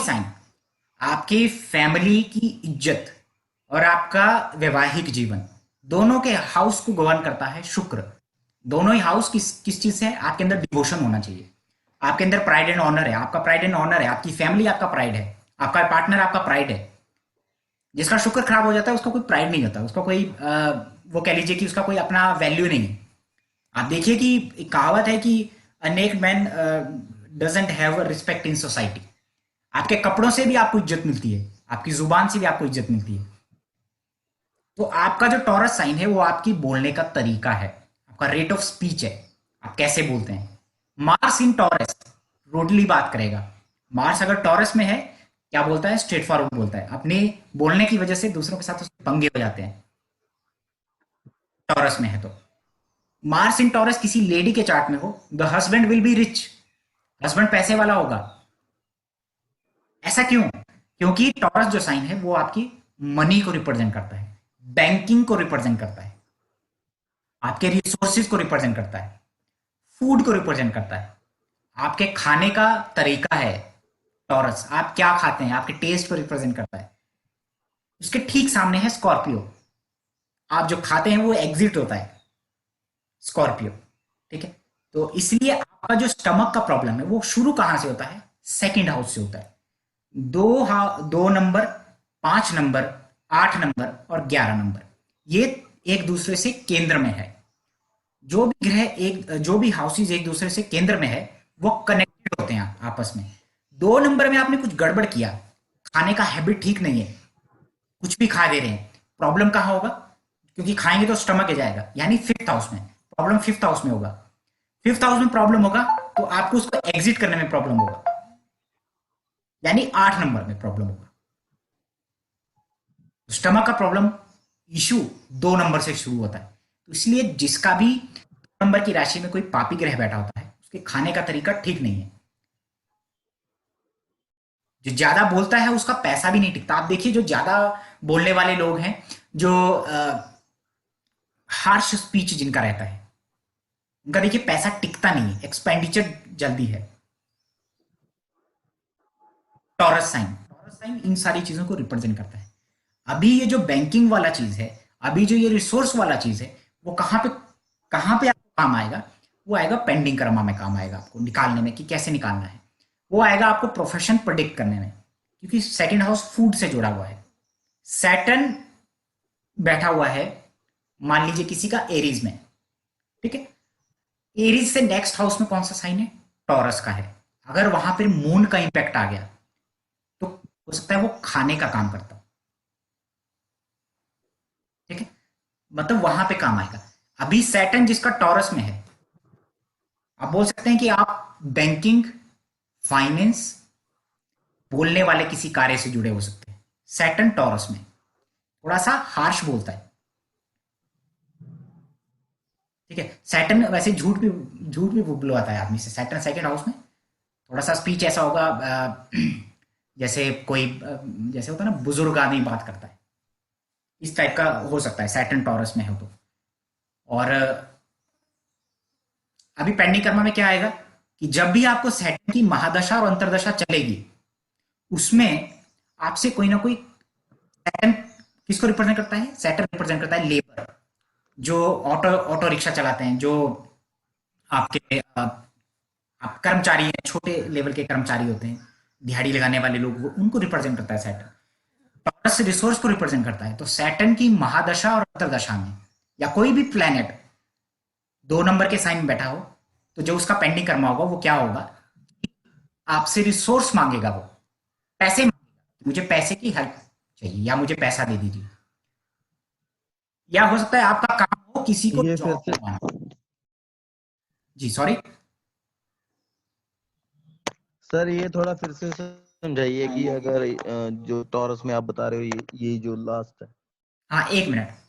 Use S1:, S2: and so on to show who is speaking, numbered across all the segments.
S1: Sign आपकी family की इज्जत और आपका वैवाहिक जीवन दोनों के हाउस को गवर्न करता है शुक्र। दोनों ही हाउस किस किस चीज से है? आपके अंदर डिवोशन होना चाहिए, आपके अंदर प्राइड एंड ऑनर है, आपका प्राइड एंड ऑनर है, आपकी फैमिली आपका प्राइड है, आपका पार्टनर आपका प्राइड है। जिसका शुक्र खराब हो जाता है उसका कोई प्राइड नहीं होता, उसका कोई वो कह लीजिए कि उसका कोई अपना वैल्यू नहीं है। आप देखिए कि एक कहावत है कि अनेक man doesn't have respect in society. आपके कपड़ों से भी आपको इज्जत मिलती है, आपकी जुबान से भी आपको इज्जत मिलती है। तो आपका जो टॉरस साइन है वो आपकी बोलने का तरीका है, आपका रेट ऑफ स्पीच है, आप कैसे बोलते हैं। मार्स इन टॉरस रोडली बात करेगा। मार्स अगर टॉरस में है, क्या बोलता है? स्ट्रेट फॉरवर्ड बोलता है। अपने बोलने की वजह से दूसरों के साथ उसके पंगे हो जाते हैं टॉरस में है तो। मार्स इन टॉरस किसी लेडी के चार्ट में हो, the husband will be rich, husband पैसे वाला होगा। ऐसा क्यों? क्योंकि टॉरस जो साइन है वो आपकी मनी को रिप्रेजेंट करता है, बैंकिंग को रिप्रेजेंट करता है, आपके रिसोर्सेज को रिप्रेजेंट करता है, फूड को रिप्रेजेंट करता है, आपके खाने का तरीका है। टॉरस आप क्या खाते हैं, आपके टेस्ट को रिप्रेजेंट करता है। उसके ठीक सामने है स्कॉर्पियो। आप जो खाते हैं वो एग्जिट होता है स्कॉर्पियो। ठीक है, तो इसलिए आपका जो स्टमक का प्रॉब्लम है वो शुरू कहां से होता है? सेकंड हाउस से होता है। दो नंबर, 5 नंबर, 8 नंबर और 11 नंबर, ये एक दूसरे से केंद्र में है। जो भी हाउसेज एक दूसरे से केंद्र में है वो कनेक्टेड होते हैं आपस में। 2 नंबर में आपने कुछ गड़बड़ किया, खाने का हैबिट ठीक नहीं है, कुछ भी खा दे रहे हैं, प्रॉब्लम कहां होगा? क्योंकि खाएंगे तो स्टमक में जाएगा, यानी फिफ्थ हाउस में प्रॉब्लम, फिफ्थ हाउस में होगा। फिफ्थ हाउस में प्रॉब्लम होगा तो आपको उसको एग्जिट करने में प्रॉब्लम होगा, यानी 8 नंबर में प्रॉब्लम होगा। स्टमक का प्रॉब्लम इशू 2 नंबर से शुरू होता है। तो इसलिए जिसका भी 2 नंबर की राशि में कोई पापी ग्रह बैठा होता है उसके खाने का तरीका ठीक नहीं है। जो ज्यादा बोलता है उसका पैसा भी नहीं टिकता। आप देखिए जो ज्यादा बोलने वाले लोग हैं, जो हार्श स्पीच जिनका रहता है, उनका देखिए पैसा टिकता नहीं है, एक्सपेंडिचर जल्दी है। टॉरस साइन इन सारी चीजों को रिप्रेजेंट करता है। अभी ये जो बैंकिंग वाला चीज है, अभी जो ये रिसोर्स वाला चीज है, वो कहां पे आपको काम आएगा? वो आएगा पेंडिंग कर्मा में, काम आएगा आपको निकालने में कि कैसे निकालना है। वो आएगा आपको प्रोफेशन प्रोडिक्ट करने में, क्योंकि सेकंड हाउस फूड से जुड़ा हुआ है। सैटर्न बैठा हुआ है, मान लीजिए किसी का एरीज में। ठीक है, एरीज से नेक्स्ट हाउस में कौन सा साइन है? टॉरस का है। अगर वहां पर मून का इंपैक्ट आ गया तो हो सकता है वो खाने का काम करता हो। ठीक है, मतलब वहां पे काम आएगा। अभी सैटर्न जिसका टॉरस में है, आप बोल सकते हैं कि आप बैंकिंग, फाइनेंस, बोलने वाले किसी कार्य से जुड़े हो सकते हैं। सैटर्न टॉरस में थोड़ा सा हार्श बोलता है। ठीक है, सैटर्न वैसे झूठ भी बुलवाता है आदमी से। सैटर्न सेकंड हाउस में थोड़ा सा स्पीच ऐसा होगा, जैसे कोई जैसे होता है ना, बुजुर्ग आदमी बात करता है, इस टाइप का हो सकता है सैटर्न टॉरस में हो तो। और अभी पेंडिंग कर्मा में क्या आएगा कि जब भी आपको सैटर्न की महादशा और अंतरदशा चलेगी, उसमें आपसे कोई ना कोई, सैटर्न किसको रिप्रेजेंट करता है? सैटर्न रिप्रेजेंट करता है लेबर, जो ऑटो ऑटो रिक्शा चलाते हैं, जो आपके आप कर्मचारी हैं, छोटे लेवल के कर्मचारी होते हैं, दिहाड़ी लगाने वाले लोग, उनको रिप्रेजेंट करता है सैटर्न। टॉरस रिसोर्स को रिप्रेजेंट करता है। तो सैटर्न की महादशा और अंतरदशा में, या कोई भी प्लेनेट 2 नंबर के साइन में बैठा हो, तो जो उसका पेंडिंग कर्मा होगा वो क्या होगा? आपसे रिसोर्स मांगेगा, वो पैसे मांगेगा, मुझे पैसे की हेल्प चाहिए या मुझे पैसा दे दीजिए। या हो सकता है आपका काम हो किसी को
S2: ये फिर
S1: जॉब
S2: से
S1: दिलवाना। जी सॉरी।
S2: सर, ये थोड़ा फिर से समझाइए कि अगर जो टॉरस में आप बता रहे हो, ये जो लास्ट है।
S1: हाँ, 1 मिनट।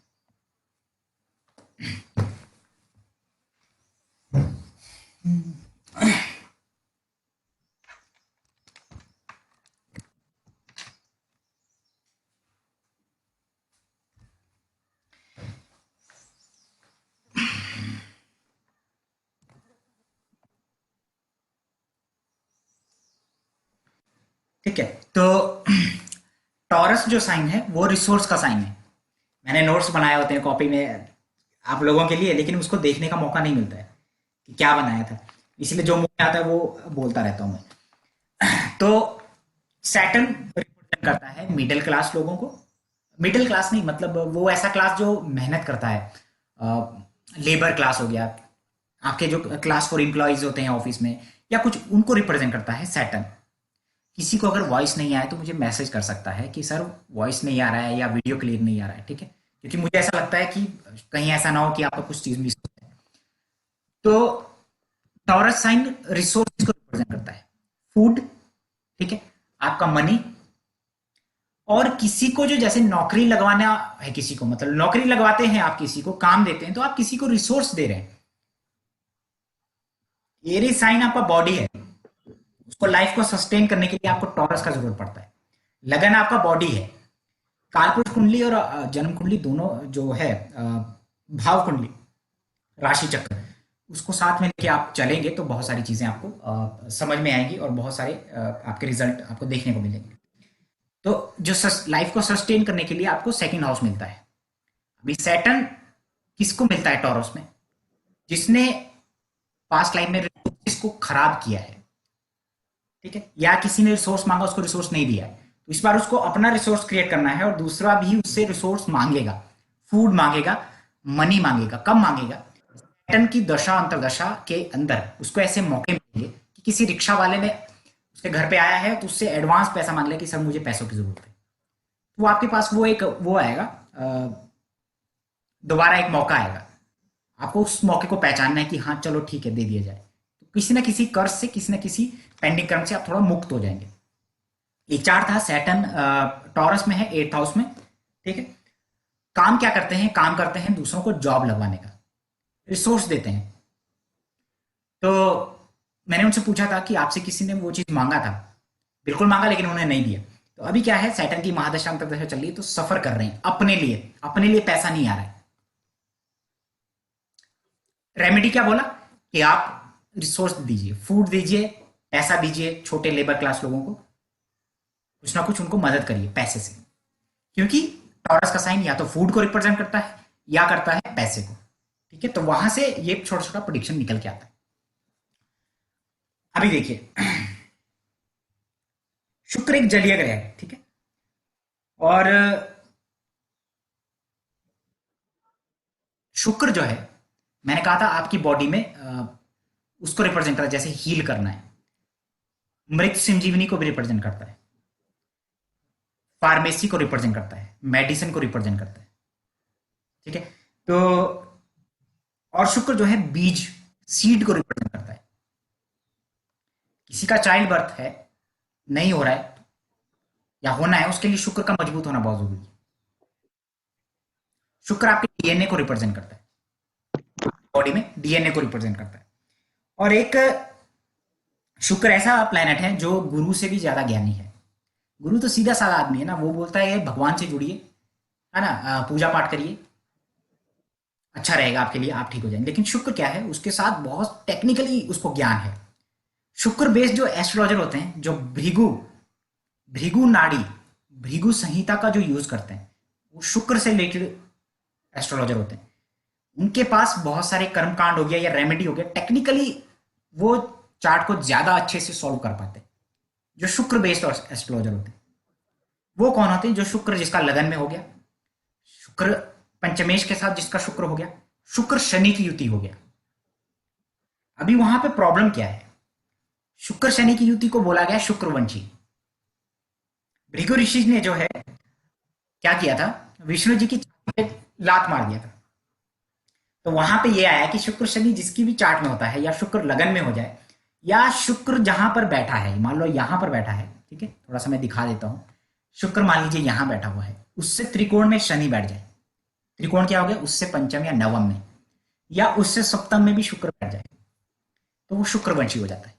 S1: ठीक है। तो टॉरस जो साइन है वो रिसोर्स का साइन है। मैंने नोट्स बनाए होते हैं कॉपी में आप लोगों के लिए, लेकिन उसको देखने का मौका नहीं मिलता है कि क्या बनाया था, इसलिए जो मुंह में आता है वो बोलता रहता हूँ मैं। तो सैटर्न रिप्रेजेंट करता है मिडिल क्लास लोगों को। मिडिल क्लास नहीं, मतलब वो ऐसा क्लास जो मेहनत करता है। लेबर क्लास हो गया, आपके जो क्लास फॉर एम्प्लॉयज होते हैं ऑफिस में, या कुछ, उनको रिप्रेजेंट करता है सैटर्न। किसी को अगर वॉइस नहीं आए तो मुझे मैसेज कर सकता है कि सर वॉइस नहीं आ रहा है या वीडियो क्लियर नहीं आ रहा है, ठीक है, क्योंकि मुझे ऐसा लगता है कि कहीं ऐसा ना हो कि आपका कुछ चीज मिस हो जाए। तो टॉरस साइन रिसोर्स को रिप्रेजेंट करता है, फूड, ठीक है, आपका मनी, और किसी को जो जैसे नौकरी लगवाना है, किसी को मतलब नौकरी लगवाते हैं, आप किसी को काम देते हैं तो आप किसी को रिसोर्स दे रहे हैं। एरीज साइन आपका बॉडी है, उसको लाइफ को सस्टेन करने के लिए आपको टॉरस का जरूरत पड़ता है। लगन आपका बॉडी है। कालपुरुष कुंडली और जन्म कुंडली दोनों जो है, भाव कुंडली, राशि चक्र, उसको साथ में लेके आप चलेंगे तो बहुत सारी चीजें आपको समझ में आएंगी और बहुत सारे आपके रिजल्ट आपको देखने को मिलेंगे। तो जो लाइफ को सस्टेन करने के लिए आपको सेकंड हाउस मिलता है। अभी सैटर्न किसको मिलता है टॉरस में? जिसने पास्ट लाइफ में रिसोर्सेस को खराब किया है, ठीक है, या किसी ने रिसोर्स मांगा उसको रिसोर्स नहीं दिया है, तो इस बार उसको अपना रिसोर्स क्रिएट करना है और दूसरा भी उससे रिसोर्स मांगेगा, फूड मांगेगा, मनी मांगेगा। कब मांगेगा? सैटर्न की दशा अंतरदशा के अंदर उसको ऐसे मौके मिलेंगे कि किसी रिक्शा वाले ने उसके घर पे आया है तो उससे एडवांस पैसा मांग लिया कि सर मुझे पैसों की जरूरत है। तो वो आपके पास वो एक वो आएगा, दोबारा एक मौका आएगा। आपको उस मौके को पहचानना है कि हाँ चलो ठीक है दे दिया जाए। तो किसी ना किसी कर्ज से, किसी ना किसी पेंडिंग कर्म से आप थोड़ा मुक्त हो जाएंगे। एक चार था सैटर्न, टॉरस में है, 8th हाउस में, ठीक है। काम क्या करते हैं? काम करते हैं दूसरों को जॉब लगवाने का, रिसोर्स देते हैं। तो मैंने उनसे पूछा था कि आपसे किसी ने वो चीज मांगा था? बिल्कुल मांगा, लेकिन उन्होंने नहीं दिया। तो अभी क्या है, सैटर्न की महादशा अंतर्दशा चल रही है तो सफर कर रहे हैं अपने लिए पैसा नहीं आ रहा है। रेमेडी क्या बोला कि आप रिसोर्स दीजिए, फूड दीजिए, पैसा दीजिए छोटे लेबर क्लास लोगों को, कुछ ना कुछ उनको मदद करिए पैसे से। क्योंकि टॉरस का साइन या तो फूड को रिप्रेजेंट करता है या करता है पैसे को, ठीक है। तो वहां से ये छोटा छोटा प्रोडिक्शन निकल के आता है। अभी देखिए, शुक्र एक जलीय ग्रह है, ठीक है, और शुक्र जो है, मैंने कहा था आपकी बॉडी में उसको रिप्रेजेंट करता है, जैसे हील करना है। मृत संजीवनी को भी रिप्रेजेंट करता है, फार्मेसी को रिप्रेजेंट करता है, मेडिसिन को रिप्रेजेंट करता है, ठीक है। तो और शुक्र जो है बीज, सीड को रिप्रेजेंट करता है। किसी का चाइल्ड बर्थ है, नहीं हो रहा है या होना है, उसके लिए शुक्र का मजबूत होना बहुत जरूरी है। शुक्र आपके डीएनए को रिप्रेजेंट करता है, बॉडी में डीएनए को रिप्रेजेंट करता है। और एक शुक्र ऐसा प्लैनेट है जो गुरु से भी ज्यादा ज्ञानी है। गुरु तो सीधा साधा आदमी है ना, वो बोलता है भगवान से जुड़िए, है ना, पूजा पाठ करिए, अच्छा रहेगा आपके लिए, आप ठीक हो जाएंगे। लेकिन शुक्र क्या है, उसके साथ बहुत टेक्निकली उसको ज्ञान है। शुक्र बेस्ड जो एस्ट्रोलॉजर होते हैं, जो भृगु भृगु नाड़ी, भृगु संहिता का जो यूज करते हैं, वो शुक्र से रिलेटेड एस्ट्रोलॉजर होते हैं। उनके पास बहुत सारे कर्मकांड हो गया या रेमेडी हो गया, टेक्निकली वो चार्ट को ज्यादा अच्छे से सॉल्व कर पाते हैं, जो शुक्र बेस्ड एस्ट्रोलॉजर होते हैं। वो कौन होते हैं? जो शुक्र जिसका लगन में हो गया, शुक्र पंचमेश के साथ जिसका शुक्र हो गया, शुक्र शनि की युति हो गया। अभी वहां पे प्रॉब्लम क्या है? शुक्र शनि की युति को बोला गया शुक्रवंशी। भृगु ऋषि ने जो है क्या किया था, विष्णु जी की छाती पे लात मार दिया था। तो वहां पे ये आया कि शुक्र शनि जिसकी भी चार्ट में होता है, या शुक्र लगन में हो जाए, या शुक्र जहां पर बैठा है, मान लो यहां पर बैठा है, ठीक है, थोड़ा सा मैं दिखा देता हूं। शुक्र मान लीजिए यहां बैठा हुआ है, उससे त्रिकोण में शनि बैठ जाए, त्रिकोण क्या हो गया, उससे पंचम या नवम में, या उससे सप्तम में भी शुक्र बैठ जाए, तो वो शुक्रवंशी हो जाता है,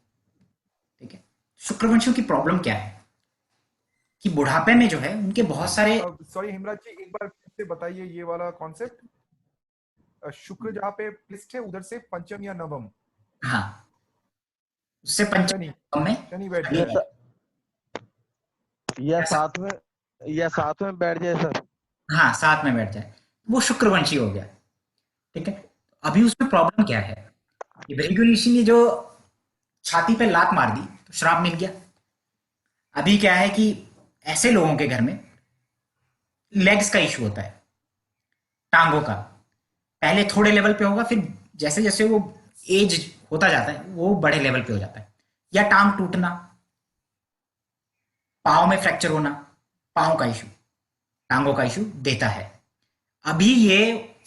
S1: ठीक है। शुक्रवंशियों की प्रॉब्लम क्या है कि बुढ़ापे में जो है उनके बहुत सारे,
S3: सॉरी हिमराज जी, एक बार फिर से बताइए ये वाला कॉन्सेप्ट। शुक्र जहाँ पे प्लिस्ट है उधर से पंचम या नवम,
S1: हाँ, उससे पंचम
S3: शनि
S1: या नवम में
S3: शनि बैठ
S1: शनि
S3: जाए।
S2: जैसा या साथ में बैठ जाए सर।
S1: हाँ, साथ में बैठ जाए, वो शुक्रवंशी हो गया। ठीक है, अभी उसमें प्रॉब्लम क्या है, ये भृगु ऋषि ने जो छाती पे लात मार दी तो श्राप मिल गया। अभी क्या है कि ऐसे लोगों के घर में लेग्स का इशू होता है, टांगों का। पहले थोड़े लेवल पे होगा, फिर जैसे जैसे वो एज होता जाता है वो बड़े लेवल पे हो जाता है। या टांग टूटना, पाँव में फ्रैक्चर होना, पाँव का इशू, टांगों का इशू देता है। अभी ये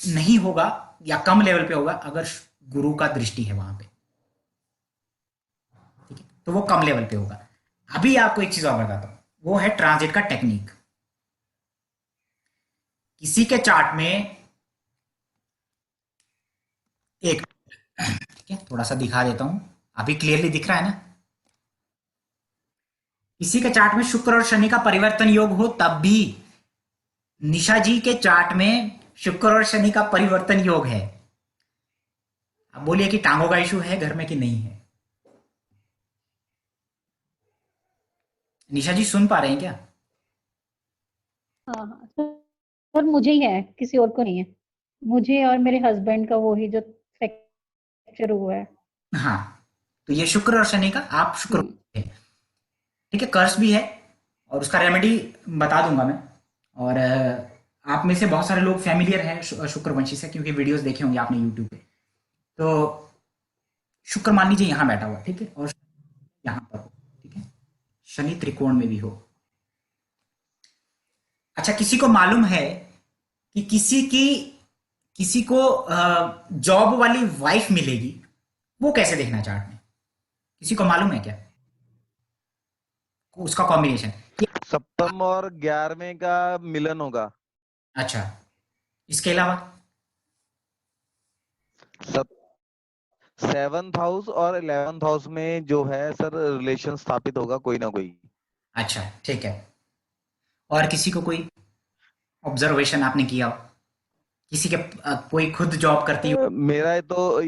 S1: नहीं होगा या कम लेवल पे होगा अगर गुरु का दृष्टि है वहां पे। ठीक है, तो वो कम लेवल पे होगा। अभी आपको एक चीज और बताता हूं, वो है ट्रांजिट का टेक्निक। किसी के चार्ट में एक, ठीक है, थोड़ा सा दिखा देता हूं, अभी क्लियरली दिख रहा है ना। किसी के चार्ट में शुक्र और शनि का परिवर्तन योग हो तब भी निशा जी के चार्ट में शुक्र और शनि का परिवर्तन योग है। अब बोलिए कि टांगों का इशू है घर में कि नहीं है। निशा जी सुन पा रहे हैं क्या?
S4: हाँ हाँ सर, मुझे ही है, किसी और को नहीं है। मुझे और मेरे हस्बैंड का वो ही जो फ्रैक्चर हुआ है।
S1: हाँ, तो ये शुक्र और शनि का, आप शुक्र है, ठीक है, कर्स भी है और उसका रेमेडी बता दूंगा मैं। और आप में से बहुत सारे लोग फैमिलियर हैं शुक्रवंशी से, क्योंकि वीडियोस देखे होंगे आपने यूट्यूब पे। तो शुक्र मान लीजिए यहाँ बैठा हुआ, ठीक है, और यहाँ पर हो, ठीक है, शनि त्रिकोण में भी हो। अच्छा, किसी को मालूम है कि किसी को जॉब वाली वाइफ मिलेगी, वो कैसे देखना चार्ट में? किसी को मालूम है क्या उसका कॉम्बिनेशन?
S2: सप्तम और 11वें का मिलन होगा।
S1: अच्छा, इसके अलावा?
S2: सेवंथ हाउस और 11th हाउस में जो है सर रिलेशन स्थापित होगा कोई ना कोई।
S1: अच्छा, ठीक है। और किसी को कोई ऑब्जर्वेशन आपने किया हो, किसी के कोई खुद जॉब करती हो?
S2: मेरा तो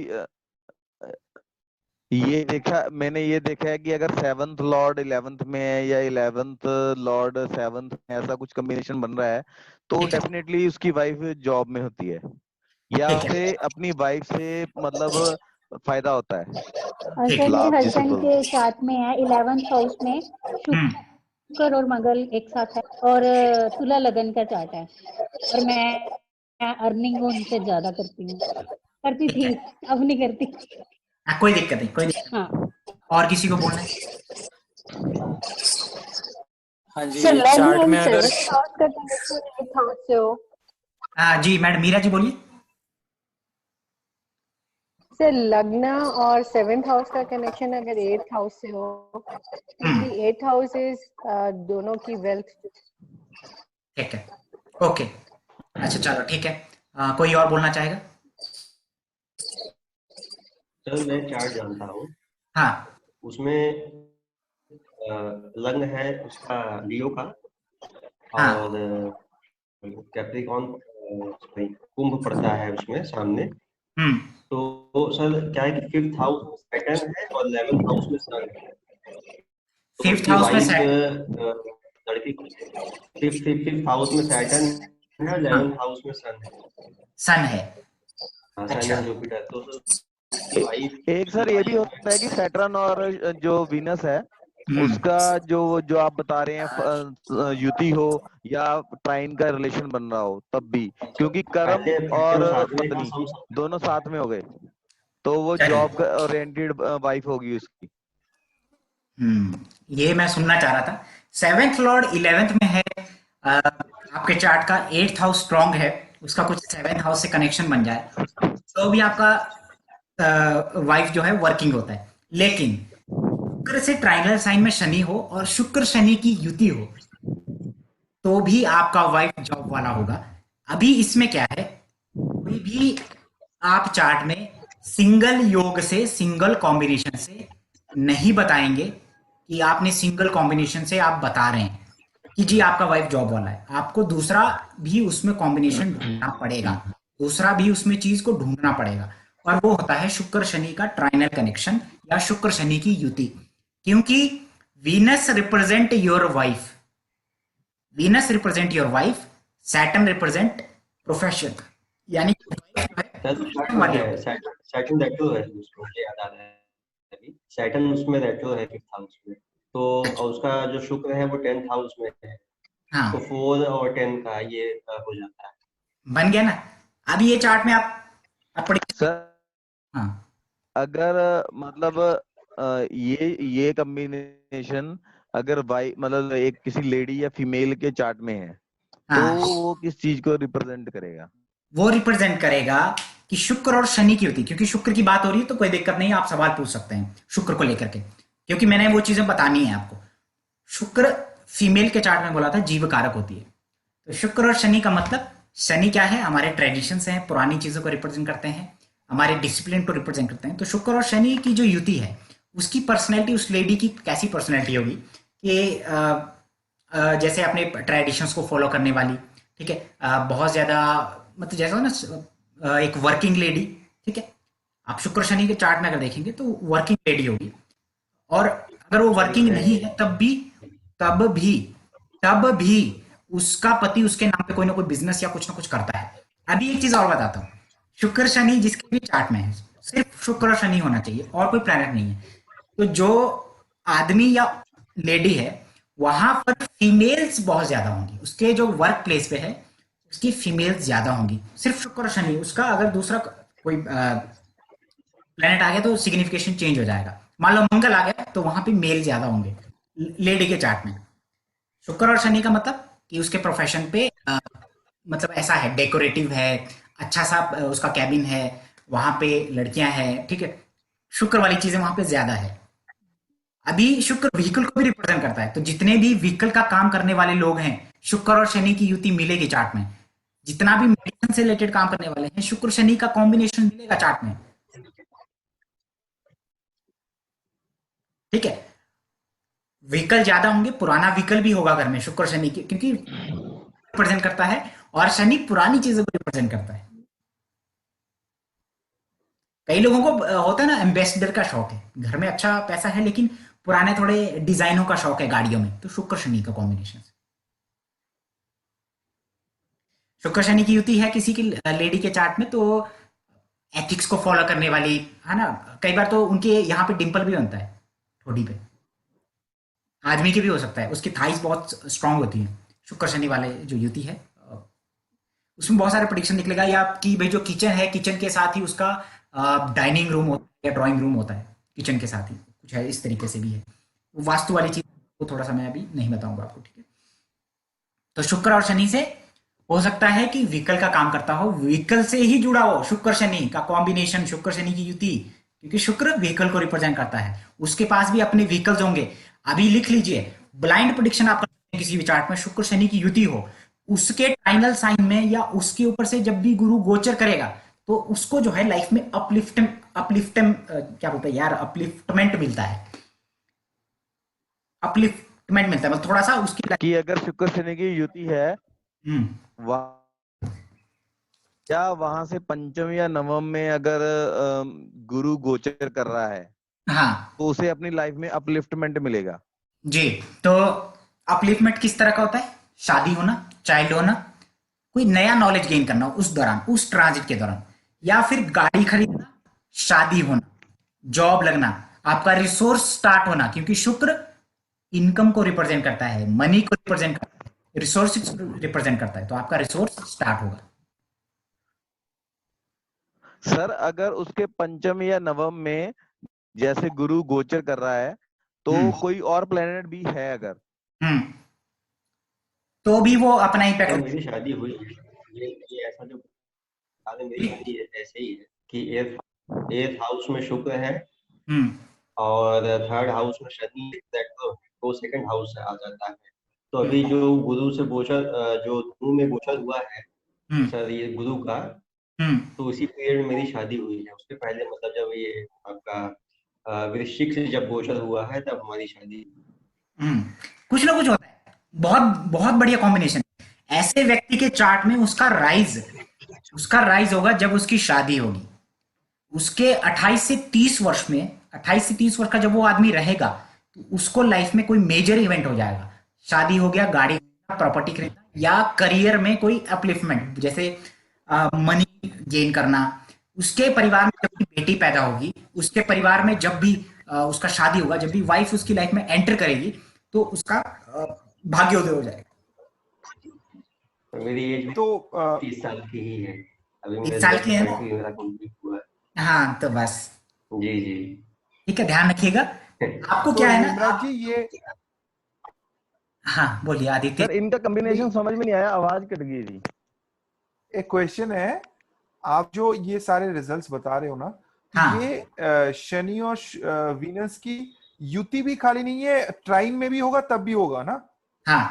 S2: मैंने ये देखा है कि अगर 7th लॉर्ड 11th में है या 11th लॉर्ड 7th में, ऐसा कुछ कॉम्बिनेशन बन रहा है तो
S1: ठीक है,
S2: डेफिनेटली उसकी वाइफ जॉब में होती है या
S1: ठीक है,
S2: उसे अपनी वाइफ से मतलब फायदा होता है,
S4: और
S1: ठीक
S4: सर
S1: है।
S4: मेरे
S2: लाभ जिसे
S4: हस्बैंड के
S2: बोलते
S4: चार्ट में है 11th हाउस में
S1: हम्म,
S4: शुक्र और मंगल एक साथ है, और तुला लगन का चार्ट है। और मैं अर्निंग उनसे ज्यादा करती हूँ, करती
S1: ठीक
S4: थी,
S1: है।
S4: अब नहीं करती।
S1: कोई दिक्कत नहीं, कोई दिक्कत
S4: हाँ
S1: नहीं। और किसी को बोलना है?
S5: हाँ जी,
S6: सर लग्न
S5: चार्ट
S6: एंड
S5: में अगर
S6: सेवंथ हाउस का कनेक्शन 8th हाउस से हो।
S1: जी मैडम, मीरा जी बोलिए।
S6: सर लग्न और 7th हाउस का कनेक्शन अगर 8th हाउस से हो, क्योंकि 8th हाउस इज दोनों की वेल्थ।
S1: ठीक है, ओके, अच्छा चलो ठीक है। कोई और बोलना चाहेगा?
S7: सर मैं चार्ट जानता हूँ,
S1: हाँ,
S7: उसमें लग्न है उसका लियो का
S1: हाँ,
S7: और कैप्रिकॉन सॉरी कुंभ पड़ता है उसमें सामने।
S1: हम्म,
S7: तो सर क्या है कि 5th हाउस में सैटर्न है और 11th हाउस में सन है। तो
S1: फिफ्थ
S7: उसकी
S1: हाउस में
S7: वाइफ
S1: सेट,
S7: लड़की फिफ्थ हाउस में सैटर्न है और
S1: हाँ,
S7: 11th हाउस में सन है।
S1: सन है।
S7: हाँ, सन
S1: अच्छा,
S7: है जुपिटर। तो
S2: हैं।
S7: वाइफ
S2: एक सर ये भी होता है कि सैटर्न और जो वीनस है
S1: हम्म,
S2: उसका जो जो आप बता रहे हैं युति हो या ट्राइन का रिलेशन बन रहा हो तब भी, क्योंकि कर्म
S7: पहले
S2: और
S7: वो साधने का
S2: पत्नी
S7: सम
S2: दोनों साथ में हो गए तो वो
S1: चलिए,
S2: जॉब ओरिएंटेड वाइफ होगी उसकी।
S1: ये मैं सुनना चाह रहा था। सेवेंथ लॉर्ड 11th में है, आपके चार्ट का 8th हाउस स्ट्रांग है, उसका कुछ 7th हाउस से कनेक्शन बन जाए तो भी आपका वाइफ जो है वर्किंग होता है। लेकिन शुक्र से ट्राइनल साइन में शनि हो और शुक्र शनि की युति हो तो भी आपका वाइफ जॉब वाला होगा। अभी इसमें क्या है, कोई भी आप चार्ट में सिंगल योग से, सिंगल कॉम्बिनेशन से नहीं बताएंगे कि आपने सिंगल कॉम्बिनेशन से आप बता रहे हैं कि जी आपका वाइफ जॉब वाला है। आपको दूसरा भी उसमें कॉम्बिनेशन ढूंढना पड़ेगा, दूसरा भी उसमें चीज को ढूंढना पड़ेगा, और वो होता है शुक्र शनि का ट्राइनल कनेक्शन या शुक्र शनि की युति। क्योंकि Venus represent your wife, Venus represent your wife, Saturn represent profession, यानी कि
S7: सर
S1: profession वाली
S7: है,
S1: होगी।
S7: सैटर्न रेट्रो है उसमें, मुझे याद आ रहा है अभी। सैटर्न उसमें रेट्रो है 5th हाउस में, तो और उसका जो शुक्र है वो 10th हाउस में है, तो
S1: हाँ
S7: 4 और 10 का ये हो जाता है।
S1: बन गया ना। अब ये चार्ट में आप पढ़िए।
S2: सर
S1: हाँ
S2: अगर मतलब ये कॉम्बिनेशन अगर वाई मतलब एक किसी लेडी या फीमेल के चार्ट में है तो
S1: हाँ,
S2: वो किस चीज को रिप्रेजेंट करेगा?
S1: वो रिप्रेजेंट करेगा कि शुक्र और शनि की होती, क्योंकि शुक्र की बात हो रही है तो कोई दिक्कत नहीं है, आप सवाल पूछ सकते हैं शुक्र को लेकर के, क्योंकि मैंने वो चीजें बतानी है आपको। शुक्र फीमेल के चार्ट में बोला था जीव कारक होती है। तो शुक्र और शनि का मतलब, शनि क्या है, हमारे ट्रेडिशंस हैं, पुरानी चीजों को रिप्रेजेंट करते हैं, हमारे डिसिप्लिन को रिप्रेजेंट करते हैं। तो शुक्र और शनि की जो युति है, उसकी पर्सनैलिटी, उस लेडी की कैसी पर्सनैलिटी होगी कि जैसे अपने ट्रेडिशंस को फॉलो करने वाली, ठीक है, बहुत ज्यादा, मतलब जैसा हो ना, एक वर्किंग लेडी, ठीक है, आप शुक्र शनि के चार्ट में अगर देखेंगे तो वर्किंग लेडी होगी। और अगर वो वर्किंग नहीं है तब भी तब भी उसका पति उसके नाम पे कोई ना कोई बिजनेस या कुछ ना कुछ करता है। अभी एक चीज और बताता हूँ, शुक्र शनि जिसके भी चार्ट में है, सिर्फ शुक्र और शनि होना चाहिए और कोई प्लैनेट नहीं है। तो जो आदमी या लेडी है, वहां पर फीमेल्स बहुत ज्यादा होंगी, उसके जो वर्क प्लेस पे है उसकी फीमेल्स ज्यादा होंगी, सिर्फ शुक्र और शनि। उसका अगर दूसरा कोई प्लेनेट आ गया तो सिग्निफिकेशन चेंज हो जाएगा। मान लो मंगल आ गया तो वहां पे मेल ज्यादा होंगे लेडी के चार्ट में। शुक्र और शनि का मतलब कि उसके प्रोफेशन पे मतलब ऐसा है, डेकोरेटिव है, अच्छा सा उसका कैबिन है, वहां पे लड़कियां हैं, ठीक है, शुक्र वाली चीजें वहां पे ज्यादा है। अभी शुक्र व्हीकल को भी रिप्रेजेंट करता है, तो जितने भी व्हीकल का काम करने वाले लोग हैं, शुक्र और शनि की युति मिलेगी चार्ट में। जितना भी मेडिसिन से रिलेटेड काम करने वाले हैं, शुक्र शनि का कॉम्बिनेशन मिलेगा चार्ट में, ठीक है। व्हीकल ज्यादा होंगे, पुराना व्हीकल भी होगा घर में शुक्र शनि के, क्योंकि रिप्रेजेंट करता है और शनि पुरानी चीजों को रिप्रेजेंट करता है। कई लोगों को होता है ना, एम्बेसडर का शौक है, घर में अच्छा पैसा है लेकिन पुराने थोड़े डिजाइनों का शौक है गाड़ियों में, तो शुक्र शनि का कॉम्बिनेशन। शुक्र शनि की युति है किसी की लेडी के चार्ट में, तो एथिक्स को फॉलो करने वाली, है ना। कई बार तो उनके यहाँ पे डिंपल भी बनता है ठोड़ी पे, आदमी की भी हो सकता है, उसकी थाइस बहुत स्ट्रांग होती है शुक्र शनि वाले जो युति है। उसमें बहुत सारे प्रिडिक्शन निकलेगा, या आपकी भाई जो किचन है, किचन के साथ ही उसका डाइनिंग रूम होता है या ड्राइंग रूम होता है, किचन के साथ ही कुछ है, इस तरीके से भी है। वो वास्तु वाली चीज वो थोड़ा सा मैं अभी नहीं बताऊंगा आपको, ठीक है। तो शुक्र और शनि से हो सकता है कि व्हीकल का काम करता हो, व्हीकल से ही जुड़ा हो, शुक्र शनि का कॉम्बिनेशन, शुक्र शनि की युति, क्योंकि शुक्र व्हीकल को रिप्रेजेंट करता है, उसके पास भी अपने व्हीकल्स होंगे। अभी लिख लीजिए, ब्लाइंड प्रिडिक्शन आप करते हैं किसी भी चार्ट में, शुक्र शनि की युति हो, उसके टाइनल साइन में या उसके ऊपर से जब भी गुरु गोचर करेगा तो उसको जो है लाइफ में अपलिफ्टमेंट क्या बोलते हैं यार, अपलिफ्टमेंट मिलता है, अपलिफ्टमेंट मिलता है, मतलब थोड़ा सा उसकी
S2: कि अगर शुक्र शनि की युति है क्या वहां से पंचम या नवम में अगर गुरु गोचर कर रहा है
S1: हाँ
S2: तो उसे अपनी लाइफ में अपलिफ्टमेंट मिलेगा?
S1: जी। तो अपलिफ्टमेंट किस तरह का होता है, शादी होना, चाइल्ड होना, कोई नया नॉलेज गेन करना उस दौरान, उस ट्रांजिट के दौरान, या फिर गाड़ी खरीदना, शादी होना, जॉब लगना, आपका रिसोर्स स्टार्ट होना, क्योंकि शुक्र इनकम को रिप्रेजेंट करता है, मनी को रिप्रेजेंट करता है, रिसोर्सेज रिप्रेजेंट करता है, तो आपका रिसोर्स स्टार्ट होगा।
S2: सर अगर उसके पंचम या नवम में जैसे गुरु गोचर कर रहा है तो कोई और प्लेनेट भी है अगर,
S1: तो भी वो अपना इम्पैक्ट।
S7: तो मेरी शादी हुई है, ये ऐसा जो हाल मेरी शादी ऐसे ही है कि एथ हाउस में शुक्र है और 3rd हाउस में शनि, तो 2nd हाउस से आ जाता है। तो अभी जो गुरु से गोचर, जो धनु में गोचर हुआ है सर ये गुरु का, तो उसी पीरियड में मेरी शादी हुई है। उसके पहले मतलब जब ये आपका वृश्चिक से जब गोचर हुआ है तब हमारी शादी।
S1: कुछ ना कुछ होता है, बहुत बहुत बढ़िया कॉम्बिनेशन। ऐसे व्यक्ति के चार्ट में उसका राइज होगा जब उसकी शादी होगी, उसके 28 से 30 वर्ष में, 28 से 30 वर्ष का जब वो आदमी रहेगा तो उसको लाइफ में कोई मेजर इवेंट हो जाएगा, शादी हो गया, गाड़ी, प्रॉपर्टी खरीदना या करियर में कोई अपलिफ्टमेंट, जैसे मनी गेन करना। उसके परिवार में जब भी बेटी पैदा होगी, उसके परिवार में जब भी उसका शादी होगा, जब भी वाइफ उसकी लाइफ में एंटर करेगी, तो उसका भाग्योदय हो जाएगा।
S7: मेरी एज
S3: तो
S7: 30 साल की ही है, अभी
S1: 30
S7: मेरा
S1: साल
S7: जस्ट
S1: की है ना?
S7: 20 मेरा कंप्लीट हुआ है।
S1: हाँ, तो बस
S7: जी जी।
S1: ठीक है, ध्यान रखिएगा। आपको क्या है ना,
S3: हेमराज जी ये
S1: हाँ बोलिए आदित्य।
S2: सर इनका कॉम्बिनेशन समझ में नहीं आया, आवाज कट गई थी।
S3: एक क्वेश्चन है, आप जो ये सारे रिजल्ट्स बता रहे हो ना, तो
S1: हाँ।
S3: ये शनि और वीनस की युति भी खाली नहीं है, ट्राइन में भी होगा तब भी होगा ना?
S1: हाँ,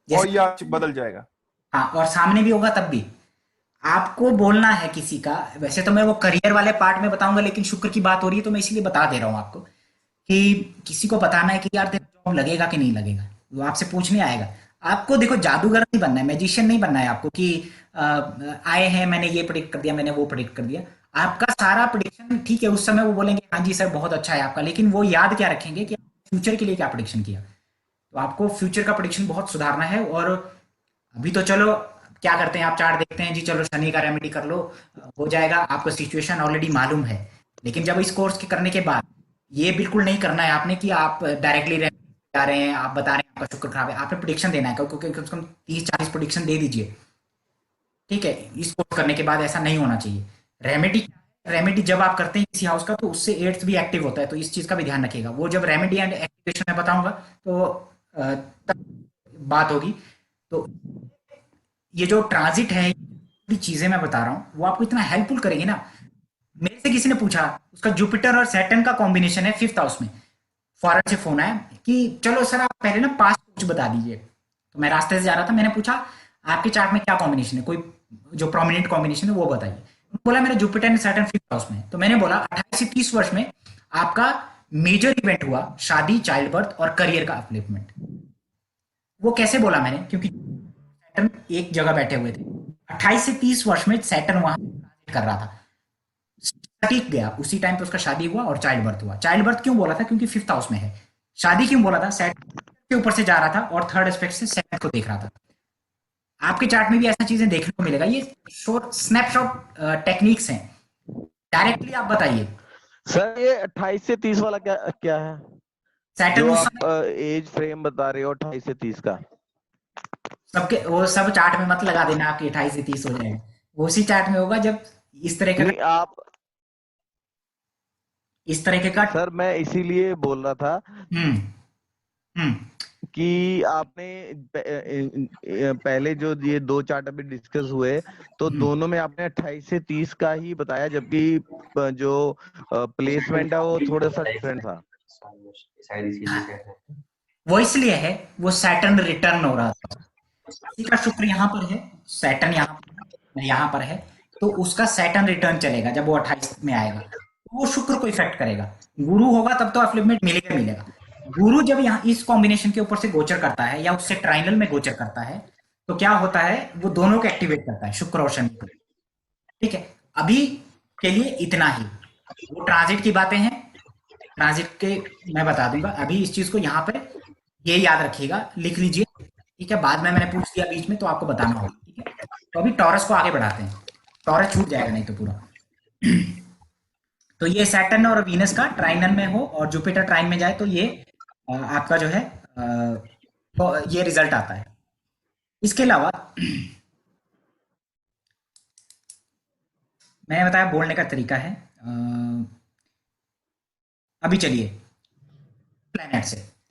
S3: और
S1: जैसे
S3: या बदल जाएगा?
S1: हाँ, और सामने भी होगा तब भी। आपको बोलना है किसी का, वैसे तो मैं वो करियर वाले पार्ट में बताऊंगा, लेकिन शुक्र की बात हो रही है तो मैं इसीलिए बता दे रहा हूँ आपको कि किसी को बताना है कि यार तेरा जॉब लगेगा कि नहीं लगेगा, वो आपसे पूछने आएगा। आपको देखो जादूगर नहीं बनना है, मैजिशियन नहीं बनना है आपको कि आए हैं मैंने ये प्रिडिक्ट कर दिया, मैंने वो प्रिडिक्ट कर दिया। आपका सारा प्रिडिक्शन ठीक है, उस समय वो बोलेंगे हाँ जी सर बहुत अच्छा है आपका, लेकिन वो याद क्या रखेंगे कि फ्यूचर के लिए क्या प्रिडिक्शन किया। तो आपको फ्यूचर का प्रिडिक्शन बहुत सुधारना है। और अभी तो चलो क्या करते हैं, आप चार्ट देखते हैं जी, चलो शनि का रेमेडी कर लो, हो जाएगा, आपको सिचुएशन ऑलरेडी मालूम है। लेकिन जब इस कोर्स के करने के बाद ये बिल्कुल नहीं करना है आपने कि आप डायरेक्टली जा रहे हैं, आप बता रहे हैं आपका शुक्र खराब है, आपने प्रिडिक्शन देना है, क्योंकि कम से कम 30-40 प्रिडिक्शन दे दीजिए। ठीक है, इस कोर्स करने के बाद ऐसा नहीं होना चाहिए। रेमेडी, रेमेडी जब आप करते हैं किसी हाउस का, तो उससे एड्स भी एक्टिव होता है, तो इस चीज का भी ध्यान रखिएगा। वो जब रेमेडी एंड एक्टिवेशन में बताऊंगा तो तब बात होगी। तो ये जो ट्रांजिट है, ये चीजें मैं बता रहा हूँ वो आपको इतना हेल्पफुल करेगी ना। मेरे से किसी ने पूछा, उसका जुपिटर और सैटर्न का कॉम्बिनेशन है 5th हाउस में, फॉरेन से फोन आया कि चलो सर आप पहले ना पास्ट कुछ बता दीजिए। तो मैं रास्ते से जा रहा था, मैंने पूछा आपके चार्ट में क्या कॉम्बिनेशन है, कोई जो प्रोमिनेंट कॉम्बिनेशन है वो बताइए। बोला मेरा Jupiter and Saturn 5th house में है। तो मैंने बोला 28 से 30 वर्ष में आपका मेजर इवेंट हुआ, शादी, चाइल्ड बर्थ और करियर का अपलिफ्टमेंट। वो कैसे बोला मैंने, क्योंकि सैटर्न एक जगह बैठे हुए थे। 28 से 30 वर्ष में सैटर्न वहां ट्रांजिट कर रहा था, ठीक गया, उसी टाइम पे उसका शादी हुआ और चाइल्ड बर्थ हुआ। चाइल्ड बर्थ क्यों बोला था, क्योंकि 5th हाउस में है। शादी क्यों बोला था, सैटर्न के ऊपर से जा रहा था और थर्ड एस्पेक्ट से 7th को देख रहा था। आपके चार्ट में भी ऐसा चीजें देखने को मिलेगा। ये शॉर्ट स्नैपशॉट टेक्निक्स हैं, डायरेक्टली आप बताइए।
S2: सर ये 28 से 30 वाला क्या क्या है,
S1: सैटर्न
S2: जो
S1: उस
S2: आप
S1: समय
S2: एज फ्रेम बता रहे हो 28 से 30 का?
S1: सबके, वो सब चार्ट में मत लगा देना आपके 28 से 30 हो जाएगा। वो उसी चार्ट में होगा जब इस तरह का,
S2: नहीं आप,
S1: इस तरह का।
S2: सर मैं इसीलिए बोल रहा था
S1: हम्म। हम्म।
S2: कि आपने पहले जो ये दो चार्ट अभी डिस्कस हुए, तो दोनों में आपने 28 से 30 का ही बताया, जबकि जो प्लेसमेंट है वो थोड़ा सा डिफरेंट था।
S7: सारी चीजें कह रहे हैं।
S1: वो इसलिए है, वो सैटर्न रिटर्न हो रहा था। किसी का शुक्र यहाँ पर है, सैटर्न यहाँ पर है, तो उसका सैटर्न रिटर्न चलेगा जब वो 28 में आएगा, तो वो शुक्र को इफेक्ट करेगा। गुरु होगा तब तो अपलिफ्टमेंट मिलेगा मिलेगा। गुरु जब यहाँ इस कॉम्बिनेशन के ऊपर से गोचर करता है या उससे ट्राइनल में गोचर करता है, तो क्या होता है, वो दोनों को एक्टिवेट करता है, शुक्र और शनि को। ठीक है, अभी के लिए इतना ही। वो ट्रांजिट की बातें हैं, ट्रांजिट के मैं बता दूंगा। अभी इस चीज को यहाँ पे ये याद रखिएगा, लिख लीजिए। ठीक है, बाद में मैंने पूछ दिया बीच में तो आपको बताना होगा। ठीक है, तो अभी टॉरस को आगे बढ़ाते हैं, टॉरस छूट जाएगा नहीं तो पूरा। तो ये सैटर्न और वीनस का ट्राइनल में हो और जुपिटर ट्राइन में जाए, तो ये आपका जो है तो ये रिजल्ट आता है। इसके अलावा मैंने बताया बोलने का तरीका है। अभी चलिए प्लैनेट से,